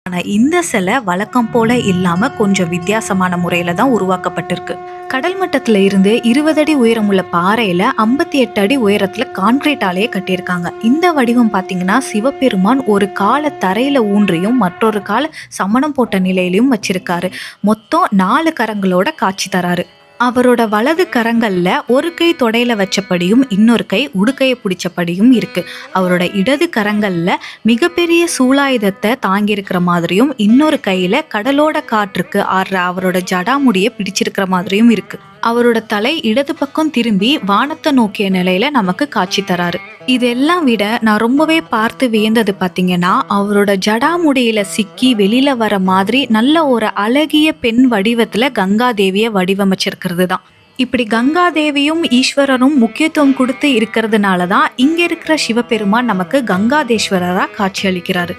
ஆனா இந்த சிலை வழக்கம் போல இல்லாம கொஞ்சம் வித்தியாசமான முறையில தான் உருவாக்கப்பட்டிருக்கு. கடல் மட்டத்துல இருந்து 20 அடி உயரமுள்ள பாறையில 58 அடி உயரத்துல கான்கிரீட்டாலேயே கட்டியிருக்காங்க. இந்த வடிவம் பாத்தீங்கன்னா சிவபெருமான் ஒரு கால தரையில ஊன்றியும் மற்றொரு கால சமணம் போட்ட நிலையிலையும் வச்சிருக்காரு. மொத்தம் 4 கரங்களோட காட்சி தராரு. அவரோட வலது கரங்கள்ல ஒரு கை தொடையில வச்சபடியும் இன்னொரு கை உடுக்கையை பிடிச்சபடியும் இருக்கு. அவரோட இடது கரங்கள்ல மிகப்பெரிய சூலாயுதத்தை தாங்கியிருக்கிற மாதிரியும் இன்னொரு கையில கடலோட காற்றுக்கு ஆடுற அவரோட ஜடாமுடியை பிடிச்சிருக்கிற மாதிரியும் இருக்கு. அவரோட தலை இடது பக்கம் திரும்பி வானத்தை நோக்கிய நிலையில நமக்கு காட்சி தராரு. இதெல்லாம் விட நான் ரொம்பவே பார்த்து வியந்தது பாத்தீங்கன்னா அவரோட ஜடாமுடியில சிக்கி வெளியில வர மாதிரி நல்ல ஒரு அழகிய பெண் வடிவத்துல கங்கா தேவிய வடிவமைச்சிருக்கிறது தான். இப்படி கங்கா தேவியும் ஈஸ்வரனும் முக்கியத்துவம் கொடுத்து இருக்கிறதுனால தான் இங்க இருக்கிற சிவபெருமான் நமக்கு கங்காதேஸ்வரரா காட்சி அளிக்கிறாரு.